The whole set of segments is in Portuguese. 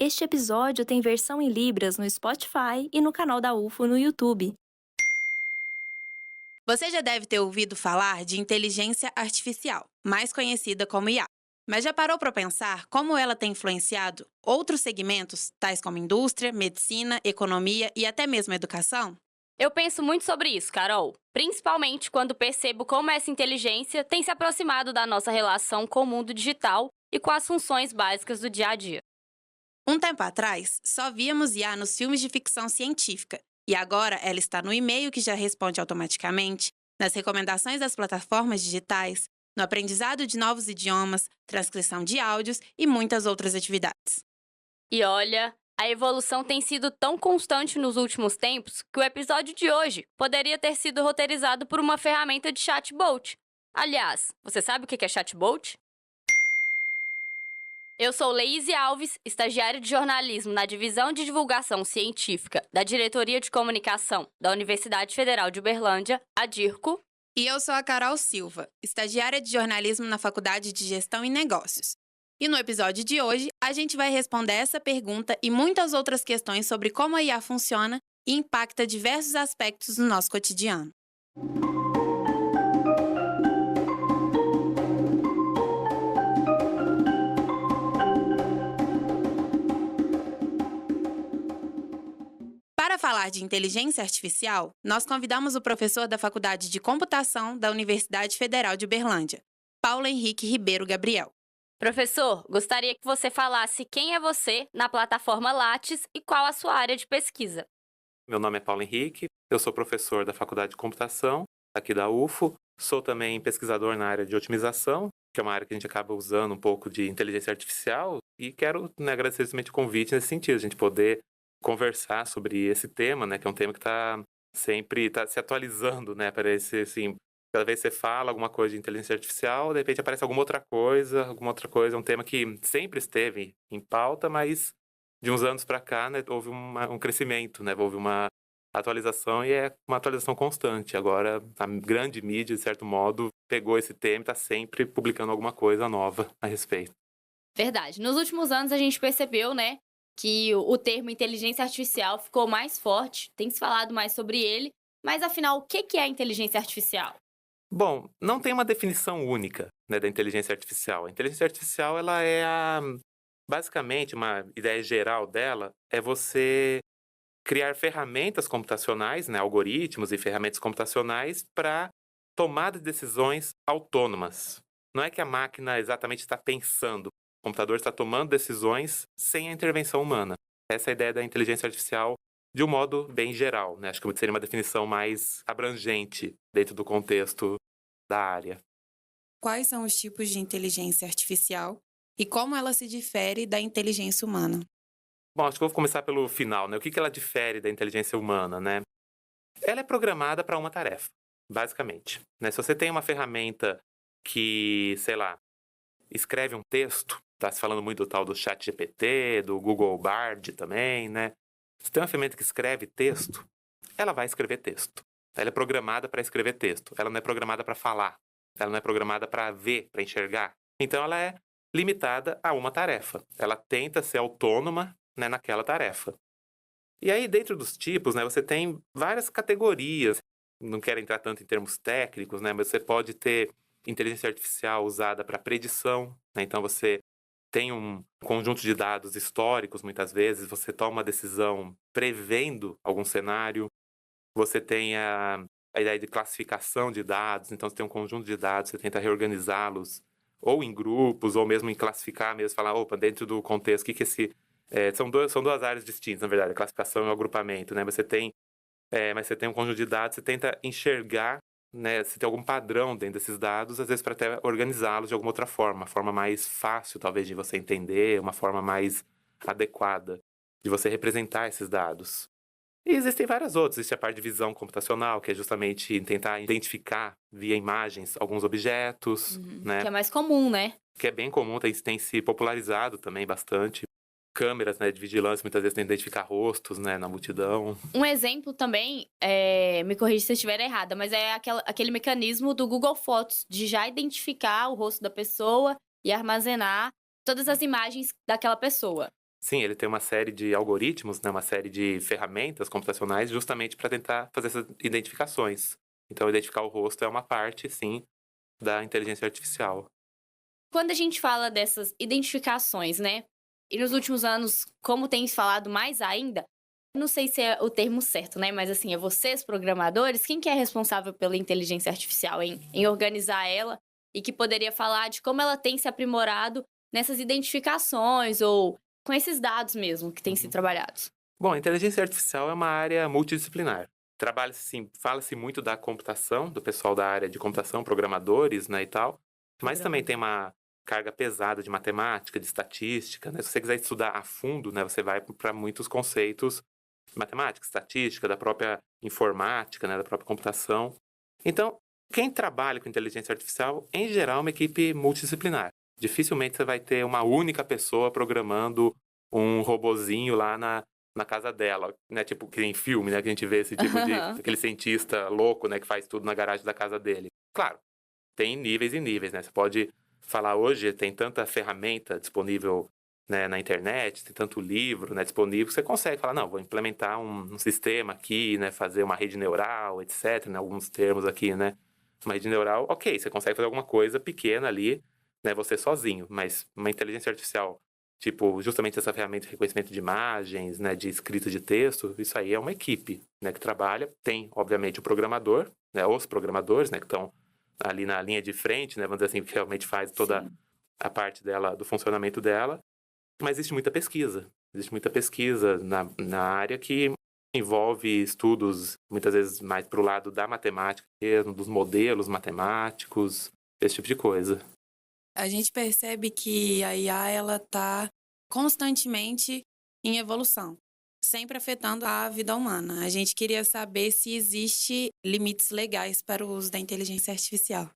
Este episódio tem versão em Libras no Spotify e no canal da UFO no YouTube. Você já deve ter ouvido falar de inteligência artificial, mais conhecida como IA. Mas já parou para pensar como ela tem influenciado outros segmentos, tais como indústria, medicina, economia e até mesmo educação? Eu penso muito sobre isso, Carol. Principalmente quando percebo como essa inteligência tem se aproximado da nossa relação com o mundo digital e com as funções básicas do dia a dia. Um tempo atrás, só víamos IA nos filmes de ficção científica, e agora ela está no e-mail que já responde automaticamente, nas recomendações das plataformas digitais, no aprendizado de novos idiomas, transcrição de áudios e muitas outras atividades. E olha, a evolução tem sido tão constante nos últimos tempos que o episódio de hoje poderia ter sido roteirizado por uma ferramenta de chatbot. Aliás, você sabe o que é chatbot? Eu sou Leíse Alves, estagiária de jornalismo na Divisão de Divulgação Científica da Diretoria de Comunicação da Universidade Federal de Uberlândia, a DIRCO. E eu sou a Carol Silva, estagiária de jornalismo na Faculdade de Gestão e Negócios. E no episódio de hoje, a gente vai responder essa pergunta e muitas outras questões sobre como a IA funciona e impacta diversos aspectos do nosso cotidiano. Para falar de inteligência artificial, nós convidamos o professor da Faculdade de Computação da Universidade Federal de Uberlândia, Paulo Henrique Ribeiro Gabriel. Professor, gostaria que você falasse quem é você na plataforma Lattes e qual a sua área de pesquisa. Meu nome é Paulo Henrique, eu sou professor da Faculdade de Computação, aqui da UFO. Sou também pesquisador na área de otimização, que é uma área que a gente acaba usando um pouco de inteligência artificial. E quero agradecer o convite nesse sentido, a gente poder conversar sobre esse tema, que é um tema que está sempre se atualizando, para esse, assim, cada vez que você fala alguma coisa de inteligência artificial, de repente aparece alguma outra coisa, é um tema que sempre esteve em pauta, mas de uns anos para cá, houve um crescimento, houve uma atualização e é uma atualização constante. Agora, a grande mídia, de certo modo, pegou esse tema e está sempre publicando alguma coisa nova a respeito. Verdade. Nos últimos anos a gente percebeu, que o termo inteligência artificial ficou mais forte, tem se falado mais sobre ele, mas afinal, o que é a inteligência artificial? Bom, não tem uma definição única, da inteligência artificial. A inteligência artificial, ela é basicamente, uma ideia geral dela é você criar ferramentas computacionais, algoritmos e ferramentas computacionais para tomada de decisões autônomas. Não é que a máquina exatamente está pensando, o computador está tomando decisões sem a intervenção humana. Essa é a ideia da inteligência artificial de um modo bem geral. Acho que seria uma definição mais abrangente dentro do contexto da área. Quais são os tipos de inteligência artificial e como ela se difere da inteligência humana? Bom, acho que eu vou começar pelo final. O que ela difere da inteligência humana? Ela é programada para uma tarefa, basicamente. Se você tem uma ferramenta que, sei lá, escreve um texto, está se falando muito do tal do ChatGPT, do Google Bard também, Se tem uma ferramenta que escreve texto, ela vai escrever texto. Ela é programada para escrever texto. Ela não é programada para falar. Ela não é programada para ver, para enxergar. Então, ela é limitada a uma tarefa. Ela tenta ser autônoma, naquela tarefa. E aí, dentro dos tipos, você tem várias categorias. Não quero entrar tanto em termos técnicos, mas você pode ter inteligência artificial usada para predição. Então, você tem um conjunto de dados históricos, muitas vezes. Você toma uma decisão prevendo algum cenário. Você tem a ideia de classificação de dados. Então, você tem um conjunto de dados, você tenta reorganizá-los ou em grupos, ou mesmo em classificar, mesmo falar, opa, dentro do contexto, o que esse... são duas áreas distintas, na verdade, a classificação e o agrupamento, mas você tem um conjunto de dados, você tenta enxergar, se tem algum padrão dentro desses dados, às vezes para até organizá-los de alguma outra forma, uma forma mais fácil, talvez, de você entender, uma forma mais adequada de você representar esses dados. E existem várias outras. Existe a parte de visão computacional, que é justamente tentar identificar via imagens alguns objetos, Que é mais comum, que é bem comum, tem se popularizado também bastante. Câmeras, de vigilância, muitas vezes tentam identificar rostos, na multidão. Um exemplo também, me corrija se eu estiver errada, mas é aquele mecanismo do Google Fotos, de já identificar o rosto da pessoa e armazenar todas as imagens daquela pessoa. Sim, ele tem uma série de algoritmos, né, uma série de ferramentas computacionais justamente para tentar fazer essas identificações. Então, identificar o rosto é uma parte, sim, da inteligência artificial. Quando a gente fala dessas identificações, né? E nos últimos anos, como tem se falado mais ainda, não sei se é o termo certo, né? Mas assim, é vocês, programadores, quem que é responsável pela inteligência artificial em organizar ela e que poderia falar de como ela tem se aprimorado nessas identificações ou com esses dados mesmo que têm sido trabalhados? Bom, a inteligência artificial é uma área multidisciplinar. Fala-se muito da computação, do pessoal da área de computação, programadores, né, e tal, mas também tem uma carga pesada de matemática, de estatística, né? Se você quiser estudar a fundo, né, você vai para muitos conceitos de matemática, estatística, da própria informática, né, da própria computação. Então, quem trabalha com inteligência artificial, em geral, é uma equipe multidisciplinar. Dificilmente você vai ter uma única pessoa programando um robozinho lá na casa dela, né? Tipo, que em filme, né? Que a gente vê esse tipo de... aquele cientista louco, né? Que faz tudo na garagem da casa dele. Claro, tem níveis e níveis, né? Você pode falar hoje, tem tanta ferramenta disponível, né, na internet, tem tanto livro, né, disponível, que você consegue falar, não, vou implementar um sistema aqui, né? Fazer uma rede neural, etc, né? Alguns termos aqui, né? Uma rede neural, ok, você consegue fazer alguma coisa pequena ali, né? Você sozinho, mas uma inteligência artificial... Tipo, justamente essa ferramenta de reconhecimento de imagens, né, de escrita de texto, isso aí é uma equipe, né, que trabalha. Tem, obviamente, o programador, né, os programadores, né, que estão ali na linha de frente, né, vamos dizer assim, que realmente faz toda a parte dela, do funcionamento dela. Mas existe muita pesquisa. Existe muita pesquisa na área que envolve estudos, muitas vezes mais para o lado da matemática mesmo, dos modelos matemáticos, esse tipo de coisa. A gente percebe que a IA ela está constantemente em evolução, sempre afetando a vida humana. A gente queria saber se existe limites legais para o uso da inteligência artificial.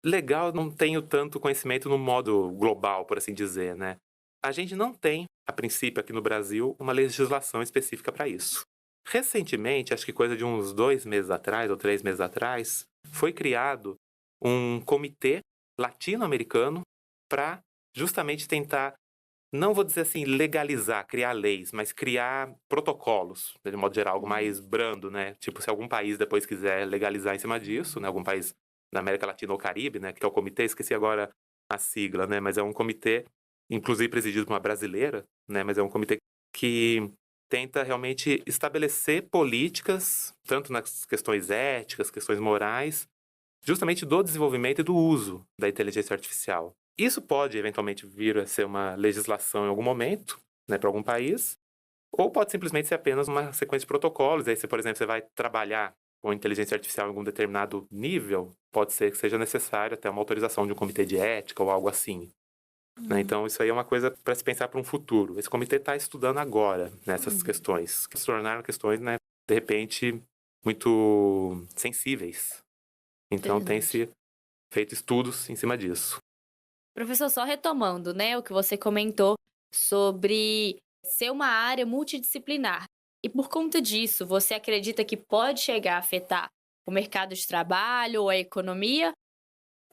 Legal, não tenho tanto conhecimento no modo global, por assim dizer, né? A gente não tem, a princípio aqui no Brasil, uma legislação específica para isso. Recentemente, acho que coisa de uns 2 meses atrás ou 3 meses atrás, foi criado um comitê latino-americano para justamente tentar, não vou dizer assim, legalizar, criar leis, mas criar protocolos, de modo geral, algo mais brando, né? Tipo, se algum país depois quiser legalizar em cima disso, né? Algum país da América Latina ou Caribe, né? Que é o comitê, esqueci agora a sigla, né? Mas é um comitê, inclusive presidido por uma brasileira, né? Mas é um comitê que tenta realmente estabelecer políticas, tanto nas questões éticas, questões morais, justamente do desenvolvimento e do uso da inteligência artificial. Isso pode, eventualmente, vir a ser uma legislação em algum momento, né, para algum país, ou pode simplesmente ser apenas uma sequência de protocolos. Aí, se, por exemplo, você vai trabalhar com inteligência artificial em algum determinado nível, pode ser que seja necessário até uma autorização de um comitê de ética ou algo assim. Né? Então, isso aí é uma coisa para se pensar para um futuro. Esse comitê está estudando agora nessas questões, que se tornaram questões, né, de repente, muito sensíveis. Então, tem se feito estudos em cima disso. Professor, só retomando, né, o que você comentou sobre ser uma área multidisciplinar. E por conta disso, você acredita que pode chegar a afetar o mercado de trabalho ou a economia?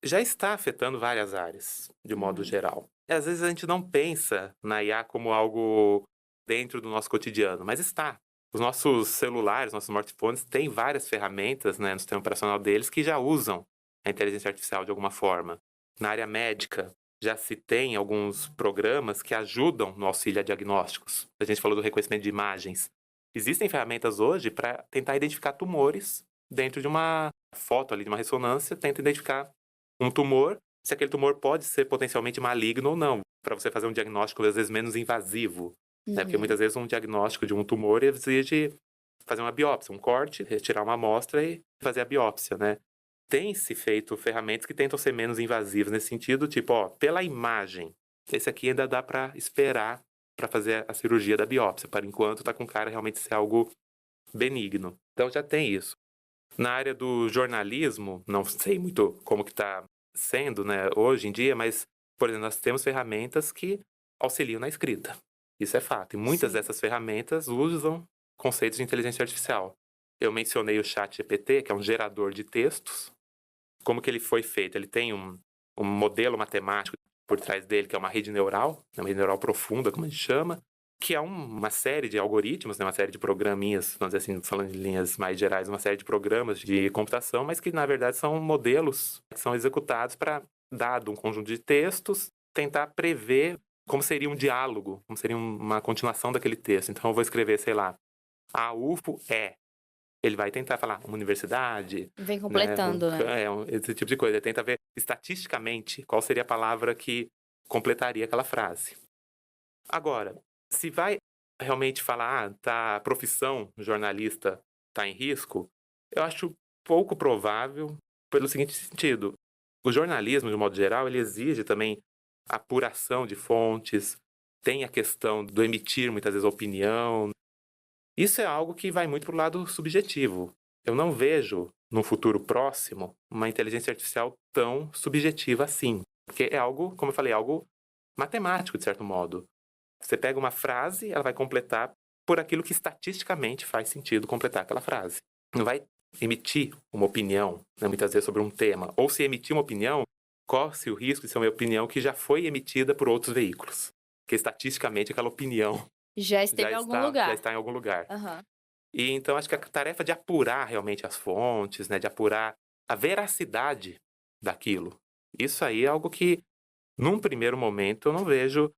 Já está afetando várias áreas, de modo geral. E às vezes a gente não pensa na IA como algo dentro do nosso cotidiano, mas está. Os nossos celulares, nossos smartphones têm várias ferramentas, né, no sistema operacional deles que já usam a inteligência artificial de alguma forma. Na área médica, já se tem alguns programas que ajudam no auxílio a diagnósticos. A gente falou do reconhecimento de imagens. Existem ferramentas hoje para tentar identificar tumores dentro de uma foto ali, de uma ressonância, tenta identificar um tumor, se aquele tumor pode ser potencialmente maligno ou não, para você fazer um diagnóstico às vezes menos invasivo, né? Porque muitas vezes um diagnóstico de um tumor exige fazer uma biópsia, um corte, retirar uma amostra e fazer a biópsia, né? Tem-se feito ferramentas que tentam ser menos invasivas nesse sentido, tipo, ó, pela imagem, esse aqui ainda dá para esperar para fazer a cirurgia da biópsia, para enquanto tá com cara realmente ser algo benigno. Então já tem isso. Na área do jornalismo, não sei muito como que está sendo, né, hoje em dia, mas, por exemplo, nós temos ferramentas que auxiliam na escrita. Isso é fato. E muitas dessas ferramentas usam conceitos de inteligência artificial. Eu mencionei o ChatGPT, que é um gerador de textos. Como que ele foi feito? Ele tem um modelo matemático por trás dele, que é uma rede neural profunda, como a gente chama, que é uma série de algoritmos, né, uma série de programinhas, vamos dizer assim, falando de linhas mais gerais, uma série de programas de computação, mas que, na verdade, são modelos que são executados para, dado um conjunto de textos, tentar prever como seria um diálogo, como seria uma continuação daquele texto. Então, eu vou escrever, sei lá, a UFO é. Ele vai tentar falar uma universidade. Vem completando, né? Esse tipo de coisa. Ele tenta ver estatisticamente qual seria a palavra que completaria aquela frase. Agora, se vai realmente falar, a profissão jornalista está em risco, eu acho pouco provável pelo seguinte sentido. O jornalismo, de modo geral, ele exige também apuração de fontes, tem a questão do emitir, muitas vezes, opinião. Isso é algo que vai muito para o lado subjetivo. Eu não vejo, num futuro próximo, uma inteligência artificial tão subjetiva assim. Porque é algo, como eu falei, algo matemático, de certo modo. Você pega uma frase, ela vai completar por aquilo que estatisticamente faz sentido completar aquela frase. Não vai emitir uma opinião, né, muitas vezes, sobre um tema. Ou se emitir uma opinião, corre-se o risco de ser uma opinião que já foi emitida por outros veículos. Porque estatisticamente aquela opinião Já esteve em algum lugar. já está em algum lugar. Uhum. E então acho que a tarefa de apurar realmente as fontes, né, de apurar a veracidade daquilo, isso aí é algo que, num primeiro momento, eu não vejo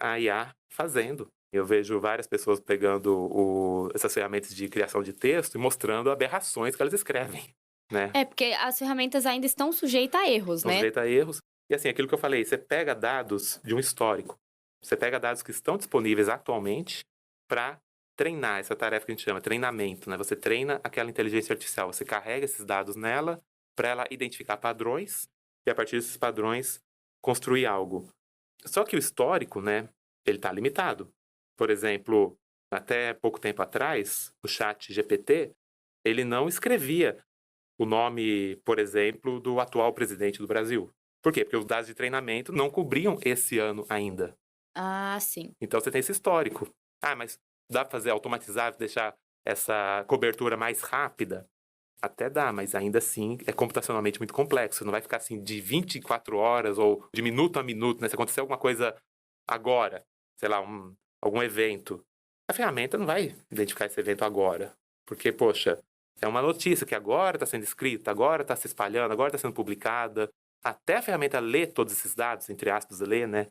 a IA fazendo. Eu vejo várias pessoas pegando essas ferramentas de criação de texto e mostrando aberrações que elas escrevem, né? Porque as ferramentas ainda estão sujeitas a erros, Estão né? sujeitas a erros. E assim, aquilo que eu falei, você pega dados de um histórico, você pega dados que estão disponíveis atualmente para treinar essa tarefa que a gente chama treinamento, né? Você treina aquela inteligência artificial, você carrega esses dados nela para ela identificar padrões e, a partir desses padrões, construir algo. Só que o histórico, né, ele está limitado. Por exemplo, até pouco tempo atrás, o ChatGPT, ele não escrevia o nome, por exemplo, do atual presidente do Brasil. Por quê? Porque os dados de treinamento não cobriam esse ano ainda. Ah, sim. Então você tem esse histórico. Mas dá para fazer automatizar, deixar essa cobertura mais rápida? Até dá, mas ainda assim é computacionalmente muito complexo. Não vai ficar assim de 24 horas ou de minuto a minuto, né? Se acontecer alguma coisa agora, sei lá, algum evento, a ferramenta não vai identificar esse evento agora. Porque, poxa, é uma notícia que agora está sendo escrita, agora está se espalhando, agora está sendo publicada. Até a ferramenta ler todos esses dados, entre aspas, ler, né?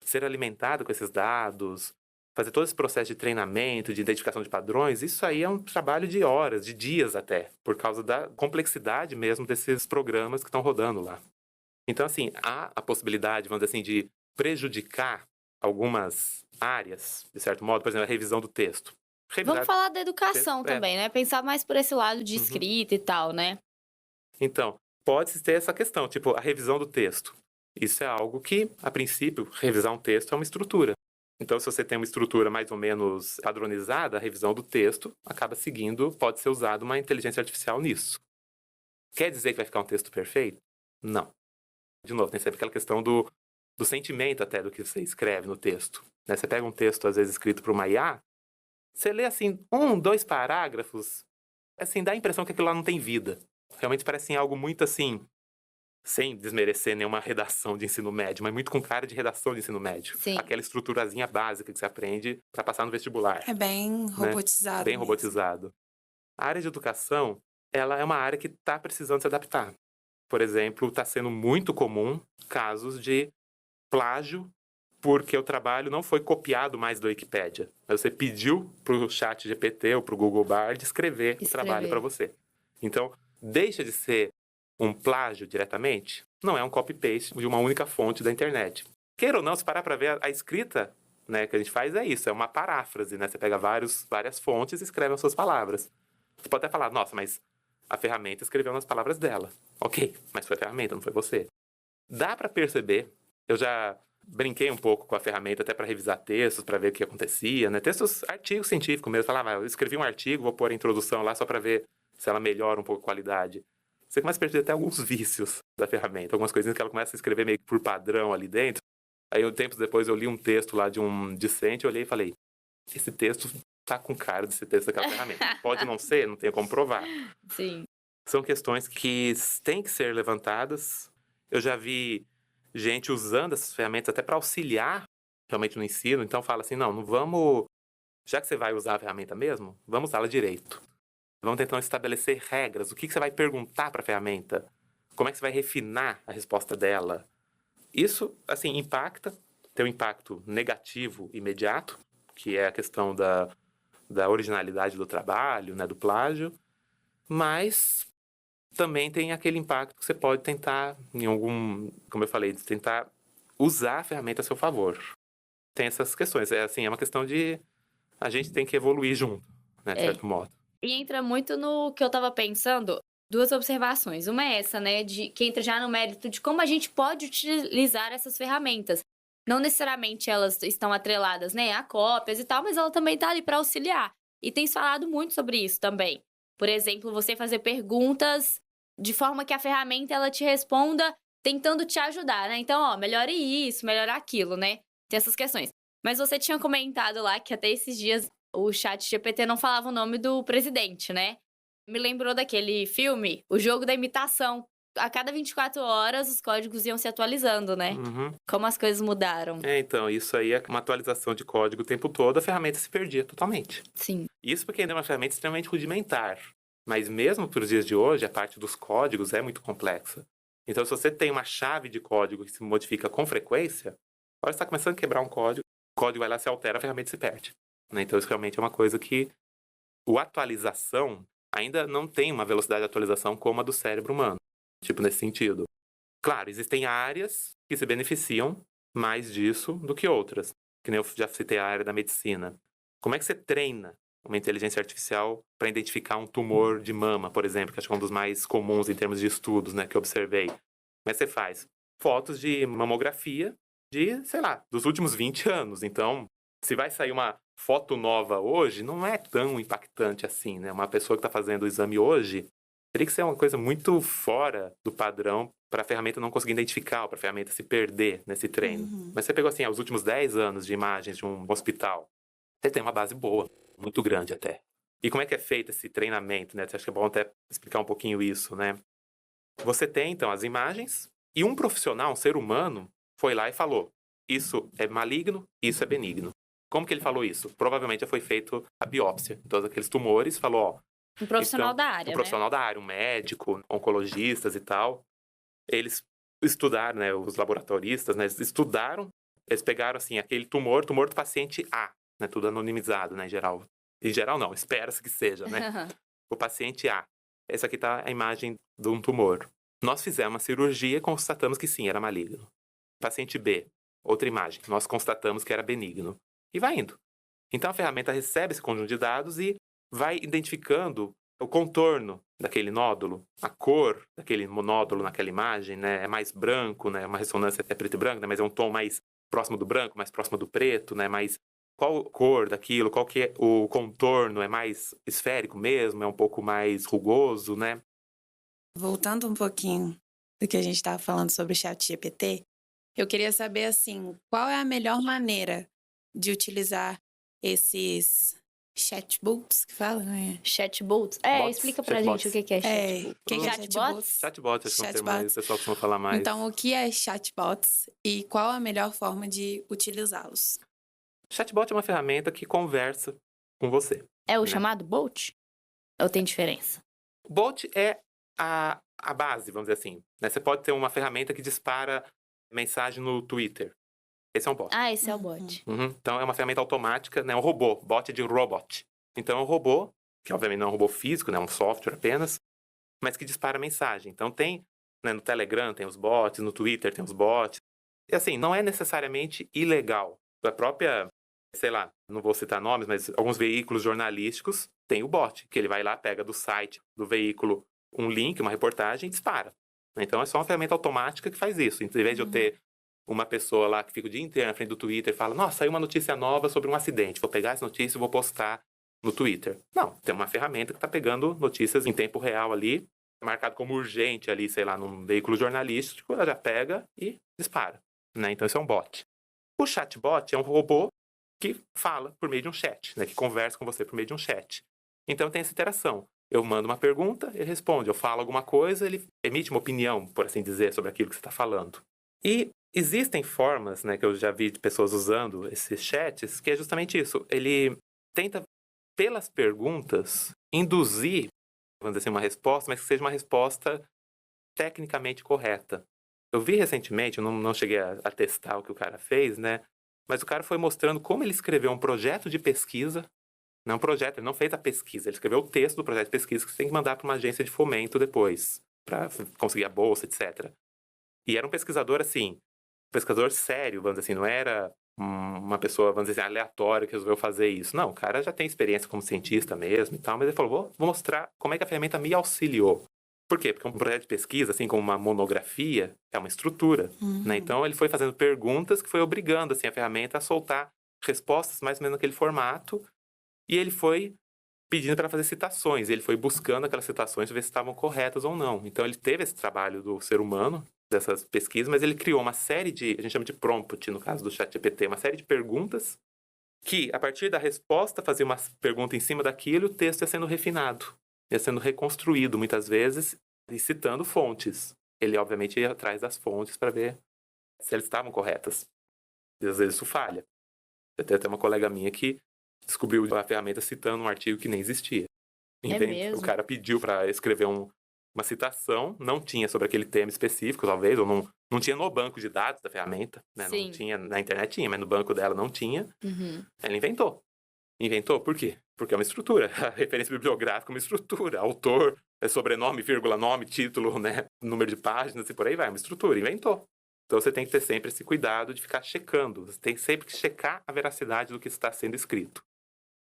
Ser alimentada com esses dados, fazer todo esse processo de treinamento, de identificação de padrões, isso aí é um trabalho de horas, de dias até, por causa da complexidade mesmo desses programas que estão rodando lá. Então, assim, há a possibilidade, vamos dizer assim, de prejudicar algumas áreas, de certo modo, por exemplo, a revisão do texto. Vamos falar da educação texto, também, né? Pensar mais por esse lado de escrita e tal, né? Então, pode ter essa questão, tipo, a revisão do texto. Isso é algo que, a princípio, revisar um texto é uma estrutura. Então, se você tem uma estrutura mais ou menos padronizada, a revisão do texto acaba seguindo, pode ser usada uma inteligência artificial nisso. Quer dizer que vai ficar um texto perfeito? Não. De novo, tem sempre aquela questão do sentimento até do que você escreve no texto, né? Você pega um texto, às vezes, escrito por uma IA, você lê, assim, 2 parágrafos, assim, dá a impressão que aquilo lá não tem vida. Realmente parece algo muito, assim, sem desmerecer nenhuma redação de ensino médio, mas muito com cara de redação de ensino médio. Sim. Aquela estruturazinha básica que você aprende para passar no vestibular. É bem robotizado. Bem mesmo. robotizado. A área de educação, ela é uma área que está precisando se adaptar. Por exemplo, está sendo muito comum casos de plágio porque o trabalho não foi copiado mais da Wikipédia. Você pediu para o ChatGPT ou para o Google Bard escrever o trabalho para você. Então, deixa de ser um plágio diretamente, não é um copy-paste de uma única fonte da internet. Queira ou não, se parar para ver a escrita, né, que a gente faz é isso, é uma paráfrase, né? Você pega várias fontes e escreve as suas palavras. Você pode até falar, nossa, mas a ferramenta escreveu nas palavras dela. Ok, mas foi a ferramenta, não foi você. Dá para perceber, eu já brinquei um pouco com a ferramenta até para revisar textos, para ver o que acontecia, né? Textos, artigos científicos mesmo. Falava, eu escrevi um artigo, vou pôr a introdução lá só para ver se ela melhora um pouco a qualidade. Você começa a perceber até alguns vícios da ferramenta, algumas coisinhas que ela começa a escrever meio que por padrão ali dentro. Aí, tempos depois, eu li um texto lá de um discente, eu olhei e falei, esse texto tá com cara desse texto daquela ferramenta. Pode não ser, não tem como provar. Sim. São questões que têm que ser levantadas. Eu já vi gente usando essas ferramentas até para auxiliar realmente no ensino, então fala assim, não vamos, já que você vai usar a ferramenta mesmo, vamos usá-la direito. Vamos tentar estabelecer regras, o que você vai perguntar para a ferramenta, como é que você vai refinar a resposta dela. Isso, assim, tem um impacto negativo imediato, que é a questão da originalidade do trabalho, né, do plágio, mas também tem aquele impacto que você pode tentar, como eu falei, tentar usar a ferramenta a seu favor. Tem essas questões, é uma questão de a gente tem que evoluir junto, né, de certo modo. E entra muito no que eu tava pensando, duas observações. Uma é essa, né, que entra já no mérito de como a gente pode utilizar essas ferramentas. Não necessariamente elas estão atreladas, né, a cópias e tal, mas ela também tá ali para auxiliar. E tem falado muito sobre isso também. Por exemplo, você fazer perguntas de forma que a ferramenta ela te responda tentando te ajudar, né? Então, ó, melhore isso, melhore aquilo, né? Tem essas questões. Mas você tinha comentado lá que até esses dias o ChatGPT não falava o nome do presidente, né? Me lembrou daquele filme, O Jogo da Imitação. A cada 24 horas os códigos iam se atualizando, né? Uhum. Como as coisas mudaram. Então, isso aí é uma atualização de código o tempo todo, a ferramenta se perdia totalmente. Sim. Isso porque ainda é uma ferramenta extremamente rudimentar. Mas mesmo para os dias de hoje, a parte dos códigos é muito complexa. Então, se você tem uma chave de código que se modifica com frequência, agora você está começando a quebrar um código, o código vai lá, se altera, a ferramenta se perde. Então, isso realmente é uma coisa que a atualização ainda não tem uma velocidade de atualização como a do cérebro humano. Tipo, nesse sentido. Claro, existem áreas que se beneficiam mais disso do que outras. Que nem eu já citei a área da medicina. Como é que você treina uma inteligência artificial para identificar um tumor de mama, por exemplo, que acho que é um dos mais comuns em termos de estudos, né, que eu observei. Como é que você faz? Fotos de mamografia de, sei lá, dos últimos 20 anos. Então, se vai sair uma foto nova hoje, não é tão impactante assim, né? Uma pessoa que está fazendo o exame hoje, teria que ser uma coisa muito fora do padrão para a ferramenta não conseguir identificar, para a ferramenta se perder nesse treino. Uhum. Mas você pegou, assim, os últimos 10 anos de imagens de um hospital, você tem uma base boa, muito grande até. E como é que é feito esse treinamento, né? Acho que é bom até explicar um pouquinho isso, né? Você tem, então, as imagens e um profissional, um ser humano, foi lá e falou, isso é maligno, isso é benigno. Como que ele falou isso? Provavelmente já foi feito a biópsia. Então, aqueles tumores, falou, ó... Um profissional então, da área, um profissional da área, um médico, oncologistas e tal. Eles estudaram, né, os laboratoristas, né, eles pegaram, assim, aquele tumor do paciente A, né, tudo anonimizado, né, em geral. Em geral não, espera-se que seja, né? O paciente A. Essa aqui tá a imagem de um tumor. Nós fizemos uma cirurgia e constatamos que sim, era maligno. Paciente B, outra imagem. Nós constatamos que era benigno. E vai indo. Então a ferramenta recebe esse conjunto de dados e vai identificando o contorno daquele nódulo, a cor daquele nódulo naquela imagem, né? É mais branco, né? Uma ressonância é preto e branco, né? Mas é um tom mais próximo do branco, mais próximo do preto, né? Mais qual cor daquilo, qual que é o contorno, é mais esférico mesmo, é um pouco mais rugoso, né? Voltando um pouquinho do que a gente estava falando sobre o ChatGPT, eu queria saber, assim, qual é a melhor maneira de utilizar esses chatbots que falam, né? Chatbots? Bots, Explica pra chatbots. gente o que é chatbot. O que é Chatbots? Chatbot, acho que é um termo mais, Chatbots. o pessoal costuma falar mais. Então, o que é chatbots e qual a melhor forma de utilizá-los? Chatbot é uma ferramenta que conversa com você. É o né? chamado bot? Ou tem diferença? Bot é a base, vamos dizer assim. Né? Você pode ter uma ferramenta que dispara mensagem no Twitter. Esse é um bot. Ah, esse é o bot. Uhum. Então, é uma ferramenta automática, né? Um robô. Bot de robot. Então, é um robô, que obviamente não é um robô físico, né? É um software apenas, mas que dispara mensagem. Então, tem, né, no Telegram tem os bots, no Twitter tem os bots. E assim, não é necessariamente ilegal. A própria, sei lá, não vou citar nomes, mas alguns veículos jornalísticos têm o bot, que ele vai lá, pega do site do veículo um link, uma reportagem e dispara. Então, é só uma ferramenta automática que faz isso. Em vez de eu ter uma pessoa lá que fica o dia inteiro na frente do Twitter e fala, nossa, saiu uma notícia nova sobre um acidente, vou pegar essa notícia e vou postar no Twitter. Não, tem uma ferramenta que está pegando notícias em tempo real ali, marcado como urgente ali, sei lá, num veículo jornalístico, ela já pega e dispara. Né? Então, isso é um bot. O chatbot é um robô que fala por meio de um chat, né? Que conversa com você por meio de um chat. Então, tem essa interação. Eu mando uma pergunta, ele responde. Eu falo alguma coisa, ele emite uma opinião, por assim dizer, sobre aquilo que você está falando. E Existem formas, né, que eu já vi de pessoas usando esses chats, que é justamente isso. Ele tenta, pelas perguntas, induzir, vamos dizer assim, uma resposta, mas que seja uma resposta tecnicamente correta. Eu vi recentemente, eu não cheguei a testar o que o cara fez, né? Mas o cara foi mostrando como ele escreveu um projeto de pesquisa. Não um projeto, ele não fez a pesquisa, ele escreveu o texto do projeto de pesquisa que você tem que mandar para uma agência de fomento depois, para conseguir a bolsa, etc. E era um pesquisador, assim, um pesquisador sério, vamos dizer assim, não era uma pessoa, vamos dizer assim, aleatória que resolveu fazer isso. Não, o cara já tem experiência como cientista mesmo e tal, mas ele falou, vou mostrar como é que a ferramenta me auxiliou. Por quê? Porque um projeto de pesquisa, assim como uma monografia, é uma estrutura, né? Então, ele foi fazendo perguntas que foi obrigando, assim, a ferramenta a soltar respostas mais ou menos naquele formato, e ele foi pedindo para fazer citações, ele foi buscando aquelas citações para ver se estavam corretas ou não. Então, ele teve esse trabalho do ser humano, dessas pesquisas, mas ele criou uma série de, a gente chama de prompt, no caso do ChatGPT, uma série de perguntas que, a partir da resposta, fazia uma pergunta em cima daquilo, o texto ia sendo refinado, ia sendo reconstruído, muitas vezes, e citando fontes. Ele, obviamente, ia atrás das fontes para ver se elas estavam corretas. E, às vezes, isso falha. Tem até uma colega minha que descobriu a ferramenta citando um artigo que nem existia. mesmo? O cara pediu para escrever uma citação, não tinha sobre aquele tema específico, talvez, ou não tinha no banco de dados da ferramenta, né? Sim. Não tinha, na internet tinha, mas no banco dela não tinha. Ela inventou. Inventou por quê? Porque é uma estrutura. A referência bibliográfica é uma estrutura. Autor, sobrenome, vírgula, nome, título, né? Número de páginas e por aí vai. É uma estrutura. Inventou. Então você tem que ter sempre esse cuidado de ficar checando. Você tem sempre que checar a veracidade do que está sendo escrito.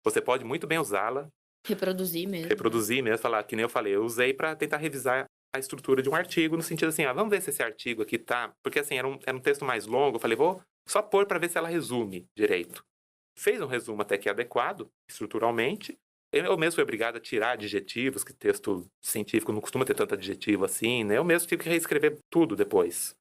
Você pode muito bem usá-la. Reproduzir mesmo, Falar, que nem eu falei, eu usei para tentar revisar a estrutura de um artigo, no sentido assim, vamos ver se esse artigo aqui tá... Porque assim, era um texto mais longo, eu falei, vou só pôr para ver se ela resume direito. Fez um resumo até que adequado, estruturalmente. Eu mesmo fui obrigado a tirar adjetivos, que texto científico não costuma ter tanto adjetivo assim, né? Eu mesmo tive que reescrever tudo depois.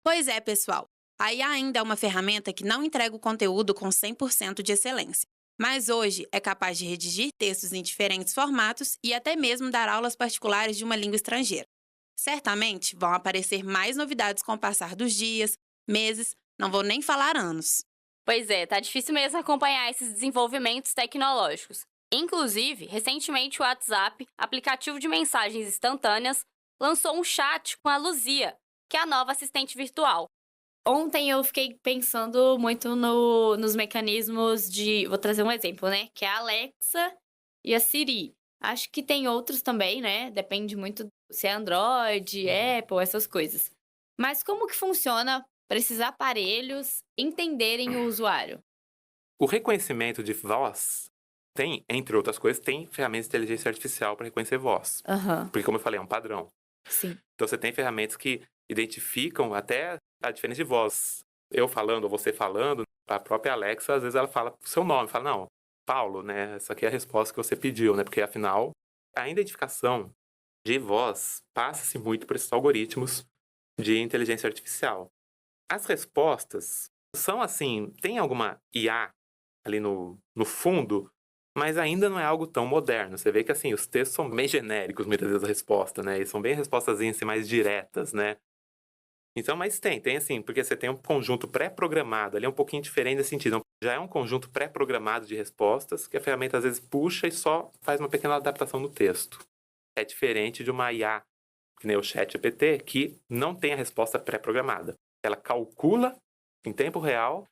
Pois é, pessoal. A IA ainda é uma ferramenta que não entrega o conteúdo com 100% de excelência. Mas hoje é capaz de redigir textos em diferentes formatos e até mesmo dar aulas particulares de uma língua estrangeira. Certamente vão aparecer mais novidades com o passar dos dias, meses, não vou nem falar anos. Pois é, tá difícil mesmo acompanhar esses desenvolvimentos tecnológicos. Inclusive, recentemente o WhatsApp, aplicativo de mensagens instantâneas, lançou um chat com a Luzia, que é a nova assistente virtual. Ontem eu fiquei pensando muito nos mecanismos de... Vou trazer um exemplo, né? Que é a Alexa e a Siri. Acho que tem outros também, né? Depende muito se é Android, Apple, essas coisas. Mas como que funciona para esses aparelhos entenderem o usuário? O reconhecimento de voz tem, entre outras coisas, tem ferramentas de inteligência artificial para reconhecer voz. Porque, como eu falei, é um padrão. Sim. Então, você tem ferramentas que identificam até a diferença de voz. Eu falando ou você falando, a própria Alexa, às vezes ela fala o seu nome, fala, não, Paulo, né, essa aqui é a resposta que você pediu, né, porque afinal, a identificação de voz passa-se muito por esses algoritmos de inteligência artificial. As respostas são assim, tem alguma IA ali no fundo, mas ainda não é algo tão moderno. Você vê que assim, os textos são bem genéricos, muitas vezes, a resposta, né? E são bem respostas assim, mais diretas, né? Então, mas tem assim, porque você tem um conjunto pré-programado, ali é um pouquinho diferente nesse sentido. Já é um conjunto pré-programado de respostas que a ferramenta às vezes puxa e só faz uma pequena adaptação no texto. É diferente de uma IA, que nem o ChatGPT, que não tem a resposta pré-programada. Ela calcula em tempo real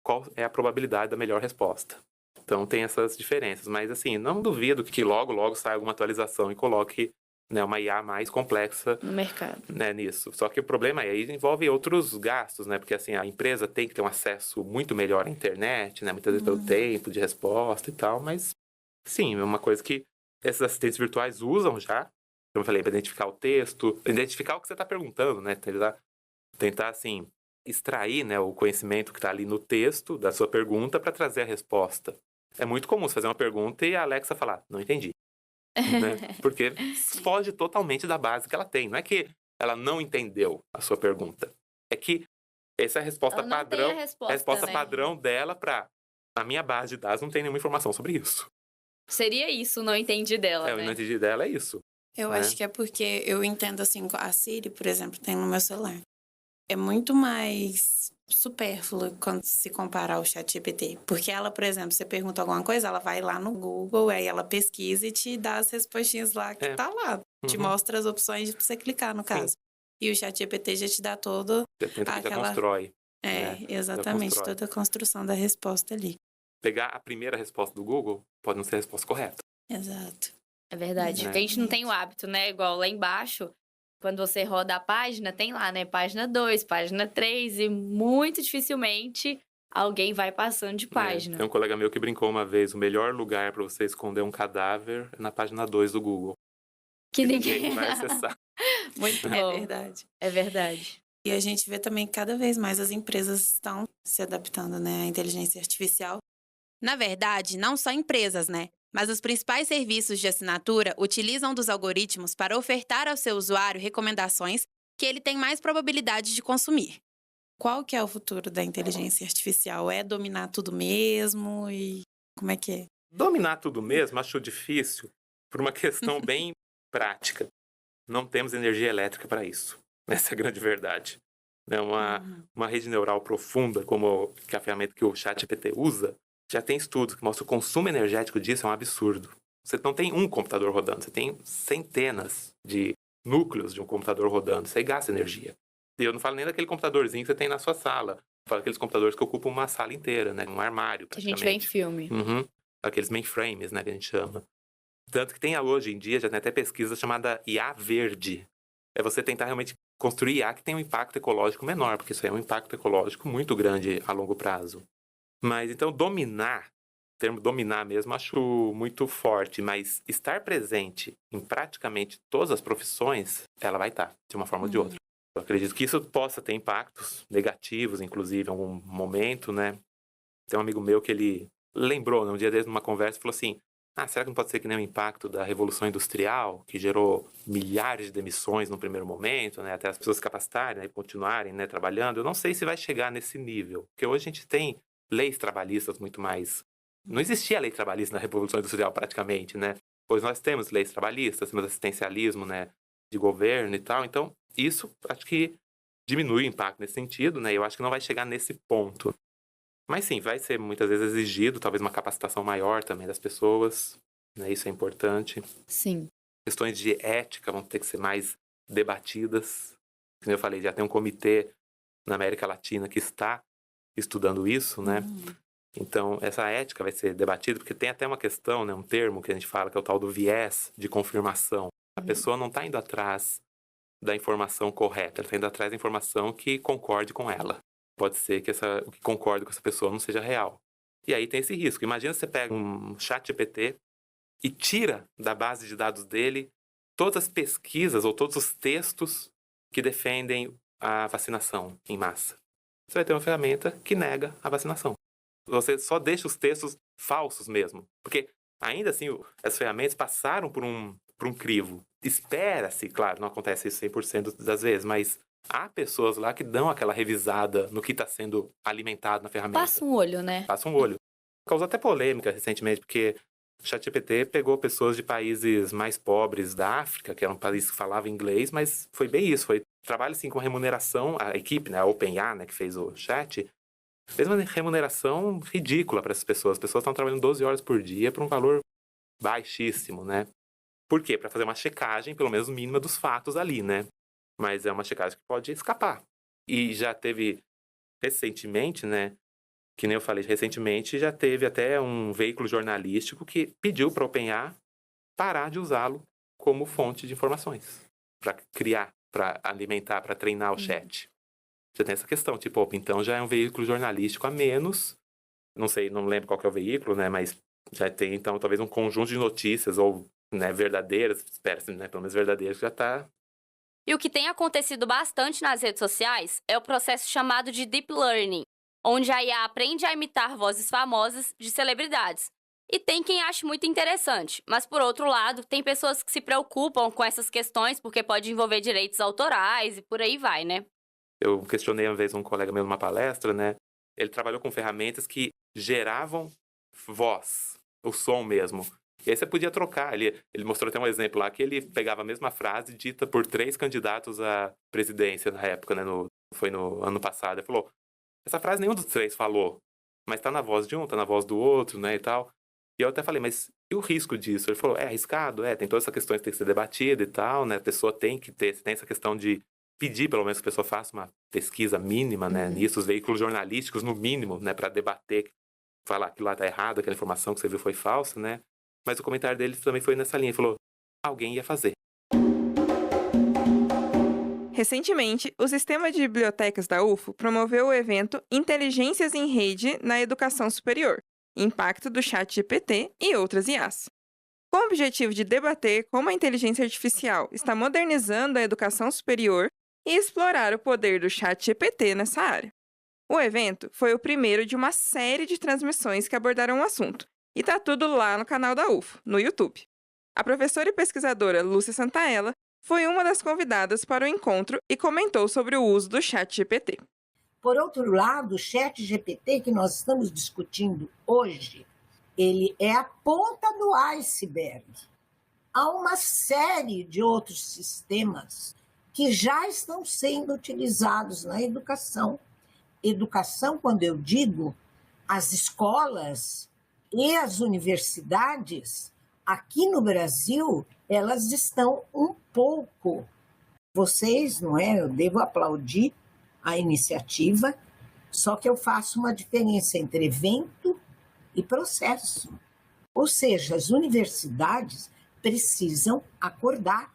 qual é a probabilidade da melhor resposta. Então tem essas diferenças, mas assim, não duvido que logo saia alguma atualização e coloque, né, uma IA mais complexa No mercado. Né, nisso. Só que o problema é, aí envolve outros gastos, né? Porque assim, a empresa tem que ter um acesso muito melhor à internet, né? Muitas vezes pelo tempo de resposta e tal, mas sim, é uma coisa que esses assistentes virtuais usam já, como eu falei, para identificar o texto, identificar o que você está perguntando, né? Tentar assim, extrair, né, o conhecimento que está ali no texto da sua pergunta para trazer a resposta. É muito comum você fazer uma pergunta e a Alexa falar, não entendi. Né? Porque foge totalmente da base que ela tem. Não é que ela não entendeu a sua pergunta. É que essa é a resposta Ela não padrão. tem a resposta, né? Padrão dela para a minha base de dados não tem nenhuma informação sobre isso. Seria isso, não entendi dela, Eu né? não entendi dela, é isso. Eu né? acho que é porque eu entendo assim, a Siri, por exemplo, tem no meu celular. é muito mais supérfluo quando se comparar ao ChatGPT. Porque ela, por exemplo, você pergunta alguma coisa, ela vai lá no Google, aí ela pesquisa e te dá as respostinhas lá que tá lá. Te mostra as opções pra você clicar, no caso. E o ChatGPT já te dá todo Já constrói. Exatamente, constrói. toda a construção da resposta ali. Pegar a primeira resposta do Google pode não ser a resposta correta. Exato. É verdade. Porque a gente não tem o hábito, né? Igual lá embaixo, quando você roda a página, tem lá, né? Página 2, página 3, e muito dificilmente alguém vai passando de página. Tem um colega meu que brincou uma vez, o melhor lugar para você esconder um cadáver é na página 2 do Google. Que ninguém vai acessar. Muito bom. É verdade. É verdade. E a gente vê também que cada vez mais as empresas estão se adaptando, né, à inteligência artificial. Na verdade, não só empresas, né? Mas os principais serviços de assinatura utilizam dos algoritmos para ofertar ao seu usuário recomendações que ele tem mais probabilidade de consumir. Qual que é o futuro da inteligência artificial? É dominar tudo mesmo? E como é que é? Dominar tudo mesmo, acho difícil, por uma questão bem prática. Não temos energia elétrica para isso. Essa é a grande verdade. Uma rede neural profunda, como que a ferramenta que o ChatGPT usa, já tem estudos que mostram que o consumo energético disso é um absurdo. Você não tem um computador rodando, você tem centenas de núcleos de um computador rodando. Isso aí gasta energia. E eu não falo nem daquele computadorzinho que você tem na sua sala. Eu falo daqueles computadores que ocupam uma sala inteira, né? Um armário, Que a praticamente. gente vê em filme. Aqueles mainframes, né, que a gente chama. Tanto que tem hoje em dia, já tem até pesquisa chamada IA verde. É você tentar realmente construir IA que tem um impacto ecológico menor, porque isso aí é um impacto ecológico muito grande a longo prazo. Mas, então, dominar, o termo dominar mesmo, acho muito forte, mas estar presente em praticamente todas as profissões, ela vai estar, de uma forma ou de outra. Eu acredito que isso possa ter impactos negativos, inclusive, em algum momento, né? Tem um amigo meu que ele lembrou, né, um dia desses, numa conversa, falou assim, será que não pode ser que nem o impacto da Revolução Industrial, que gerou milhares de demissões no primeiro momento, né, até as pessoas se capacitarem, né, e continuarem, né, trabalhando? Eu não sei se vai chegar nesse nível, porque hoje a gente tem leis trabalhistas muito mais... Não existia lei trabalhista na Revolução Industrial, praticamente, né? Pois nós temos leis trabalhistas, temos assistencialismo, né, de governo e tal. Então, isso acho que diminui o impacto nesse sentido, né? Eu acho que não vai chegar nesse ponto. Mas sim, vai ser muitas vezes exigido, talvez uma capacitação maior também das pessoas, né? Isso é importante. Sim. Questões de ética vão ter que ser mais debatidas. Como eu falei, já tem um comitê na América Latina que está estudando isso, né? Então, essa ética vai ser debatida, porque tem até uma questão, né, um termo que a gente fala, que é o tal do viés de confirmação. A pessoa não está indo atrás da informação correta, ela está indo atrás da informação que concorde com ela. Pode ser que o que concorde com essa pessoa não seja real. E aí tem esse risco. Imagina você pega um ChatGPT e tira da base de dados dele todas as pesquisas ou todos os textos que defendem a vacinação em massa. Você vai ter uma ferramenta que nega a vacinação. Você só deixa os textos falsos mesmo. Porque, ainda assim, as ferramentas passaram por um crivo. Espera-se, claro, não acontece isso 100% das vezes, mas há pessoas lá que dão aquela revisada no que está sendo alimentado na ferramenta. Passa um olho, né? Passa um olho. Causou até polêmica recentemente, porque o ChatGPT pegou pessoas de países mais pobres da África, que era um país que falava inglês, mas foi bem isso. Foi trabalho assim com remuneração, a equipe, né, a OpenAI, né, que fez o chat, fez uma remuneração ridícula para essas pessoas. As pessoas estão trabalhando 12 horas por dia por um valor baixíssimo, né? Por quê? Para fazer uma checagem, pelo menos mínima, dos fatos ali, né? Mas é uma checagem que pode escapar. E já teve recentemente, né? Que nem eu falei, recentemente já teve até um veículo jornalístico que pediu para a OpenAI parar de usá-lo como fonte de informações. Para criar, para alimentar, para treinar o chat. Você tem essa questão, tipo, então já é um veículo jornalístico a menos, não sei, não lembro qual que é o veículo, né, mas já tem, então, talvez um conjunto de notícias, ou, né, verdadeiras, espera-se, né, pelo menos verdadeiras, que já está... E o que tem acontecido bastante nas redes sociais é o processo chamado de Deep Learning, onde a IA aprende a imitar vozes famosas de celebridades. E tem quem ache muito interessante, mas por outro lado, tem pessoas que se preocupam com essas questões porque pode envolver direitos autorais e por aí vai, né? Eu questionei uma vez um colega meu numa palestra, né? Ele trabalhou com ferramentas que geravam voz, o som mesmo. E aí você podia trocar. Ele mostrou até um exemplo lá que ele pegava a mesma frase dita por 3 candidatos à presidência na época, né? foi no ano passado. Ele falou, essa frase nenhum dos três falou, mas tá na voz de um, tá na voz do outro, né, e tal. E eu até falei, mas e o risco disso? Ele falou, é arriscado, tem todas essas questões que tem que ser debatida e tal, né, a pessoa tem essa questão de pedir, pelo menos, que a pessoa faça uma pesquisa mínima, né, nisso, os veículos jornalísticos, no mínimo, né, para debater, falar que aquilo lá tá errado, aquela informação que você viu foi falsa, né, mas o comentário dele também foi nessa linha, ele falou, alguém ia fazer. Recentemente, o Sistema de Bibliotecas da UFO promoveu o evento Inteligências em Rede na Educação Superior, Impacto do ChatGPT e outras IAs. Com o objetivo de debater como a inteligência artificial está modernizando a educação superior e explorar o poder do ChatGPT nessa área. O evento foi o primeiro de uma série de transmissões que abordaram o assunto, e tá tudo lá no canal da UFO, no YouTube. A professora e pesquisadora Lúcia Santaella foi uma das convidadas para o encontro e comentou sobre o uso do ChatGPT. Por outro lado, o ChatGPT que nós estamos discutindo hoje, ele é a ponta do iceberg. Há uma série de outros sistemas que já estão sendo utilizados na educação. Educação, quando eu digo, as escolas e as universidades, aqui no Brasil, elas estão um pouco. Vocês, não é? Eu devo aplaudir a iniciativa, só que eu faço uma diferença entre evento e processo. Ou seja, as universidades precisam acordar,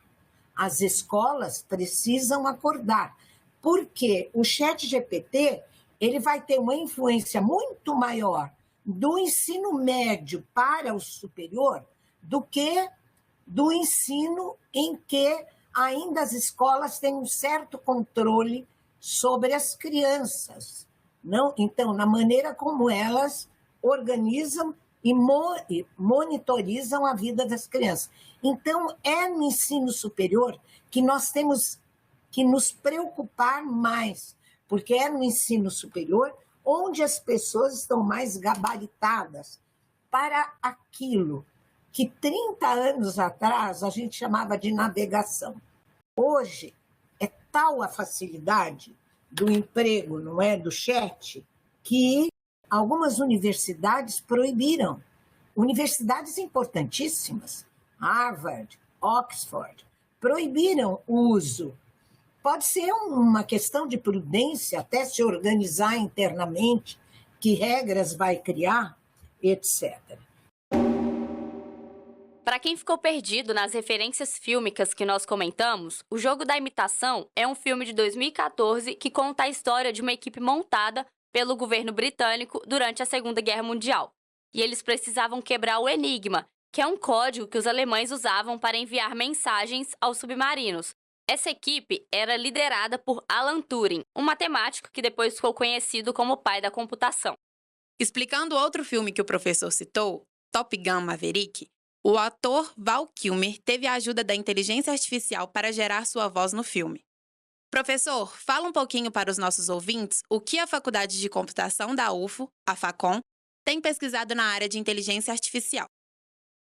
as escolas precisam acordar, porque o ChatGPT ele vai ter uma influência muito maior do ensino médio para o superior do que do ensino em que ainda as escolas têm um certo controle sobre as crianças. Não? Então, na maneira como elas organizam e monitorizam a vida das crianças. Então, é no ensino superior que nós temos que nos preocupar mais, porque é no ensino superior onde as pessoas estão mais gabaritadas para aquilo que 30 anos atrás a gente chamava de navegação. Hoje, é tal a facilidade do emprego, não é, do chat, que algumas universidades proibiram. Universidades importantíssimas, Harvard, Oxford, proibiram o uso. Pode ser uma questão de prudência, até se organizar internamente, que regras vai criar, etc. Para quem ficou perdido nas referências fílmicas que nós comentamos, O Jogo da Imitação é um filme de 2014 que conta a história de uma equipe montada pelo governo britânico durante a Segunda Guerra Mundial. E eles precisavam quebrar o Enigma, que é um código que os alemães usavam para enviar mensagens aos submarinos. Essa equipe era liderada por Alan Turing, um matemático que depois ficou conhecido como o pai da computação. Explicando outro filme que o professor citou, Top Gun Maverick, o ator Val Kilmer teve a ajuda da inteligência artificial para gerar sua voz no filme. Professor, fala um pouquinho para os nossos ouvintes o que a Faculdade de Computação da UFO, a FACOM, tem pesquisado na área de inteligência artificial.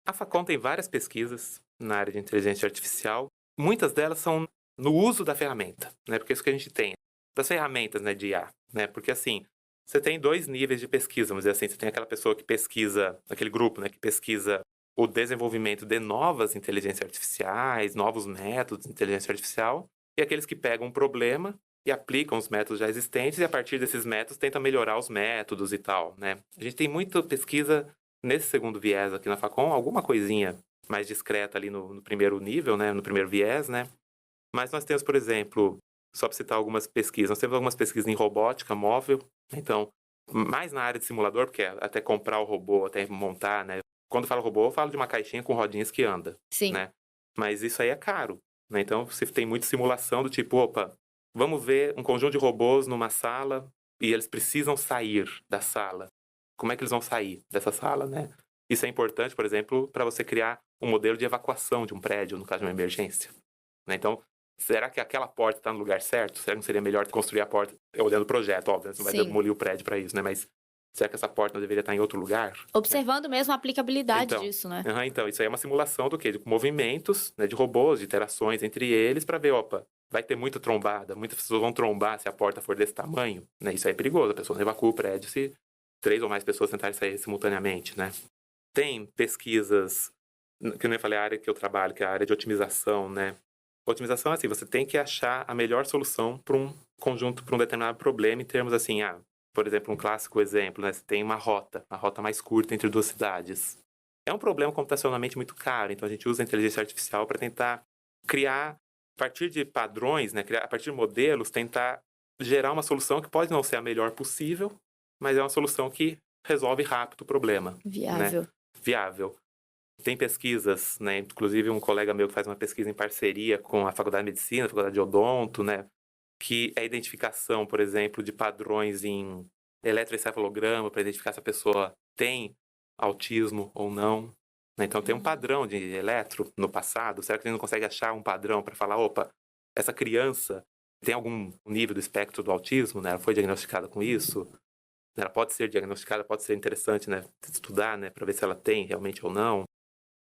A FACOM tem várias pesquisas na área de inteligência artificial. Muitas delas são no uso da ferramenta, né? Porque é isso que a gente tem, das ferramentas, né, de IA, né? Porque assim, você tem dois níveis de pesquisa, vamos dizer assim, você tem aquela pessoa que pesquisa, aquele grupo, né, que pesquisa o desenvolvimento de novas inteligências artificiais, novos métodos de inteligência artificial, e aqueles que pegam um problema e aplicam os métodos já existentes, e a partir desses métodos tentam melhorar os métodos e tal, né? A gente tem muita pesquisa nesse segundo viés aqui na FACOM, alguma coisinha mais discreta ali no primeiro nível, né, no primeiro viés, né? Mas nós temos, por exemplo, só para citar algumas pesquisas, nós temos algumas pesquisas em robótica móvel, então, mais na área de simulador, porque até comprar o robô, até montar, né? Quando eu falo robô, eu falo de uma caixinha com rodinhas que anda, Sim. né? Mas isso aí é caro, né? Então, você tem muita simulação do tipo, opa, vamos ver um conjunto de robôs numa sala e eles precisam sair da sala. Como é que eles vão sair dessa sala, né? Isso é importante, por exemplo, para você criar um modelo de evacuação de um prédio no caso de uma emergência, né? Então, será que aquela porta está no lugar certo? Será que não seria melhor construir a porta olhando o projeto? Óbvio, você não vai demolir o prédio para isso, né? Mas Será que essa porta não deveria estar em outro lugar? Observando mesmo a aplicabilidade Então, disso, né? Então, isso aí é uma simulação do quê? De movimentos, né, de robôs, de interações entre eles, para ver, opa, vai ter muita trombada, muitas pessoas vão trombar se a porta for desse tamanho, né? Isso aí é perigoso, a pessoa não evacua o prédio se 3 ou mais pessoas tentarem sair simultaneamente, né? Tem pesquisas, que eu nem falei, a área que eu trabalho, que é a área de otimização, né? Otimização é assim, você tem que achar a melhor solução para um conjunto, para um determinado problema, em termos assim, por exemplo, um clássico exemplo, né? Você tem uma rota mais curta entre 2 cidades. É um problema computacionalmente muito caro, então a gente usa a inteligência artificial para tentar criar, a partir de padrões, né? A partir de modelos, tentar gerar uma solução que pode não ser a melhor possível, mas é uma solução que resolve rápido o problema. Viável. Né? Viável. Tem pesquisas, né? Inclusive um colega meu que faz uma pesquisa em parceria com a Faculdade de Medicina, a Faculdade de Odonto, né? Que é a identificação, por exemplo, de padrões em eletroencefalograma para identificar se a pessoa tem autismo ou não. Né? Então, tem um padrão de eletro no passado. Será que a gente não consegue achar um padrão para falar, opa, essa criança tem algum nível do espectro do autismo? Né? Ela foi diagnosticada com isso? Ela pode ser diagnosticada, pode ser interessante, né? Estudar, né? Para ver se ela tem realmente ou não.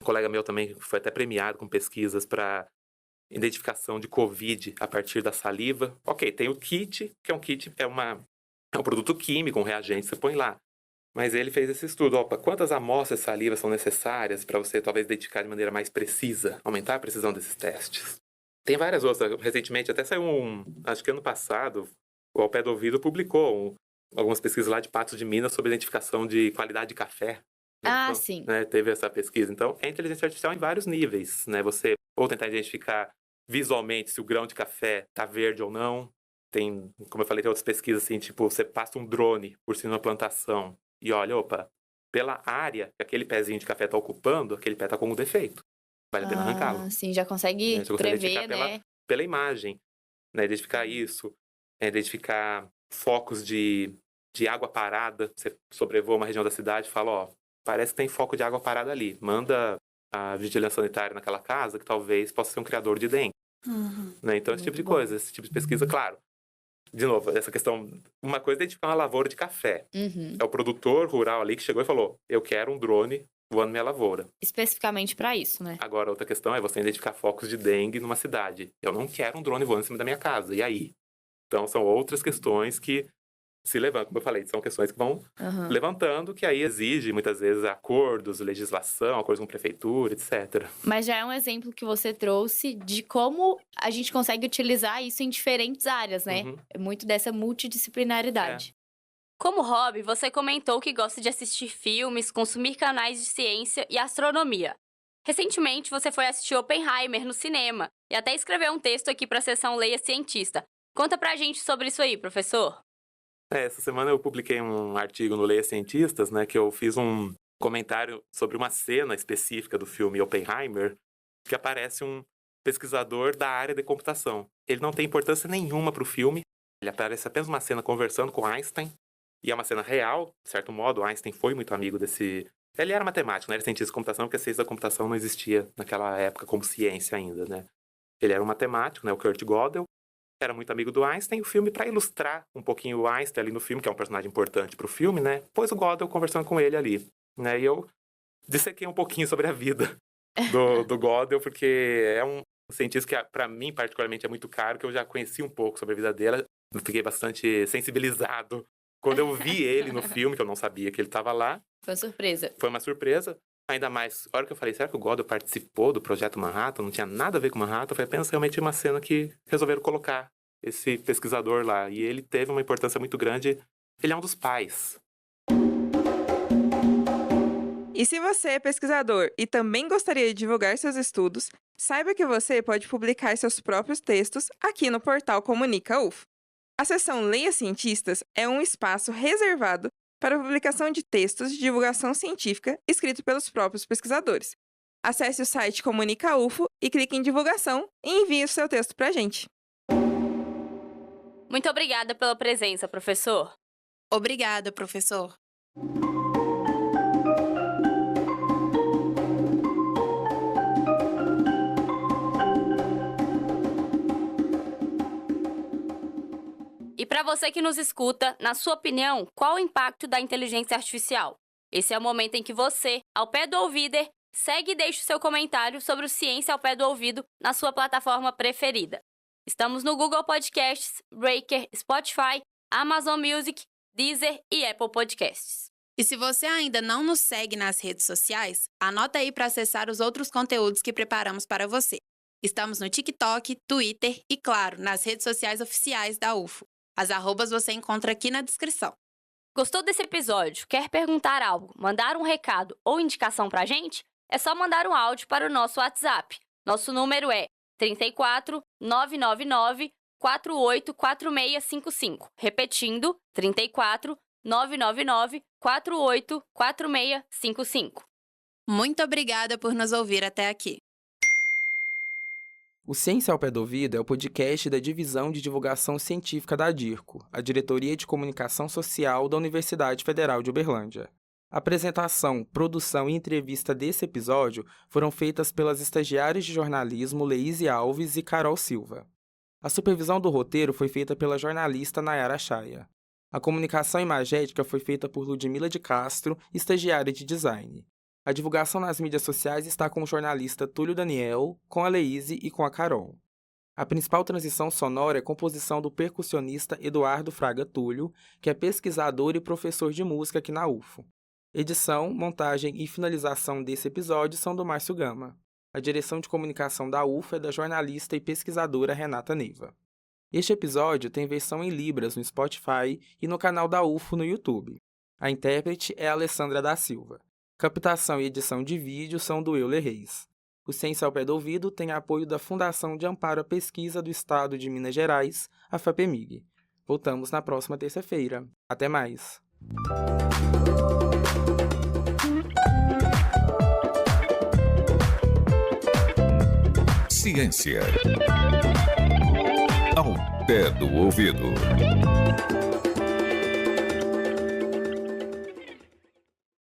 Um colega meu também foi até premiado com pesquisas para identificação de Covid a partir da saliva. Ok, tem o kit, que é um kit, é um produto químico, um reagente, você põe lá. Mas ele fez esse estudo, opa, quantas amostras de saliva são necessárias para você talvez identificar de maneira mais precisa, aumentar a precisão desses testes. Tem várias outras, recentemente até saiu acho que ano passado, o Ao Pé do Ouvido publicou algumas pesquisas lá de Patos de Minas sobre identificação de qualidade de café. Ah, Então, sim. né, teve essa pesquisa. Então, é inteligência artificial em vários níveis, né? Você ou tentar identificar visualmente se o grão de café está verde ou não. Tem, como eu falei, tem outras pesquisas assim, tipo, você passa um drone por cima de uma plantação e olha, opa, pela área que aquele pezinho de café está ocupando, aquele pé está com um defeito. Vale a pena arrancá-lo. Sim, já consegue Você consegue prever, identificar né? pela imagem, né? Identificar isso, identificar focos de água parada. Você sobrevoa uma região da cidade e fala, ó, parece que tem foco de água parada ali. Manda a vigilância sanitária naquela casa que talvez possa ser um criador de dengue. Né? Então, esse tipo de coisa, esse tipo de pesquisa, claro. De novo, essa questão, uma coisa é identificar uma lavoura de café. É o produtor rural ali que chegou e falou, eu quero um drone voando minha lavoura. Especificamente para isso, né? Agora, outra questão é você identificar focos de dengue numa cidade. Eu não quero um drone voando em cima da minha casa. E aí? Então, são outras questões que se levantam. Como eu falei, são questões que vão levantando, que aí exige, muitas vezes, acordos, legislação, acordos com prefeitura, etc. Mas já é um exemplo que você trouxe de como a gente consegue utilizar isso em diferentes áreas, né? É muito dessa multidisciplinaridade. Como hobby, você comentou que gosta de assistir filmes, consumir canais de ciência e astronomia. Recentemente, você foi assistir Oppenheimer no cinema e até escreveu um texto aqui para a seção Leia Cientista. Conta pra gente sobre isso aí, professor. Essa semana eu publiquei um artigo no Leia Cientistas, né, que eu fiz um comentário sobre uma cena específica do filme Oppenheimer, que aparece um pesquisador da área de computação. Ele não tem importância nenhuma para o filme, ele aparece apenas uma cena conversando com Einstein, e é uma cena real, de certo modo. Einstein foi muito amigo desse... Ele era matemático, não era cientista de computação, porque a ciência da computação não existia naquela época como ciência ainda, né? Ele era um matemático, né, o Kurt Gödel, era muito amigo do Einstein. O filme, para ilustrar um pouquinho o Einstein ali no filme, que é um personagem importante para o filme, né, pôs o Gödel conversando com ele ali, né, e eu dissequei um pouquinho sobre a vida do Gödel, porque é um cientista que, para mim, particularmente, é muito caro, que eu já conheci um pouco sobre a vida dele. Eu fiquei bastante sensibilizado quando eu vi ele no filme, que eu não sabia que ele estava lá. Foi uma surpresa. Foi uma surpresa. Ainda mais, a hora que eu falei, será que o Gödel participou do Projeto Manhattan? Não tinha nada a ver com Manhattan. Foi apenas realmente uma cena que resolveram colocar esse pesquisador lá. E ele teve uma importância muito grande. Ele é um dos pais. E se você é pesquisador e também gostaria de divulgar seus estudos, saiba que você pode publicar seus próprios textos aqui no portal Comunica UF. A seção Leia Cientistas é um espaço reservado para a publicação de textos de divulgação científica escritos pelos próprios pesquisadores. Acesse o site Comunica UFO e clique em divulgação e envie o seu texto para a gente. Muito obrigada pela presença, professor. Obrigada, professor. E para para você que nos escuta, na sua opinião, qual o impacto da inteligência artificial? Esse é o momento em que você, ao pé do ouvido, segue e deixe o seu comentário sobre o Ciência ao Pé do Ouvido na sua plataforma preferida. Estamos no Google Podcasts, Breaker, Spotify, Amazon Music, Deezer e Apple Podcasts. E se você ainda não nos segue nas redes sociais, anota aí para acessar os outros conteúdos que preparamos para você. Estamos no TikTok, Twitter e, claro, nas redes sociais oficiais da UFO. As arrobas você encontra aqui na descrição. Gostou desse episódio? Quer perguntar algo, mandar um recado ou indicação pra gente? É só mandar um áudio para o nosso WhatsApp. Nosso número é 34 999 484655. Repetindo, 34 999 484655. Muito obrigada por nos ouvir até aqui. O Ciência ao Pé do Ouvido é o podcast da Divisão de Divulgação Científica da DIRCO, a Diretoria de Comunicação Social da Universidade Federal de Uberlândia. A apresentação, produção e entrevista desse episódio foram feitas pelas estagiárias de jornalismo Leíse Alves e Carol Silva. A supervisão do roteiro foi feita pela jornalista Nayara Chaia. A comunicação imagética foi feita por Ludmila de Castro, estagiária de design. A divulgação nas mídias sociais está com o jornalista Túlio Daniel, com a Leíse e com a Carol. A principal transição sonora é a composição do percussionista Eduardo Fraga Túlio, que é pesquisador e professor de música aqui na UFO. Edição, montagem e finalização desse episódio são do Márcio Gama. A direção de comunicação da UFO é da jornalista e pesquisadora Renata Neiva. Este episódio tem versão em Libras no Spotify e no canal da UFO no YouTube. A intérprete é a Alessandra da Silva. Captação e edição de vídeo são do Euler Reis. O Ciência ao Pé do Ouvido tem apoio da Fundação de Amparo à Pesquisa do Estado de Minas Gerais, a FAPEMIG. Voltamos na próxima terça-feira. Até mais! Ciência ao pé do ouvido.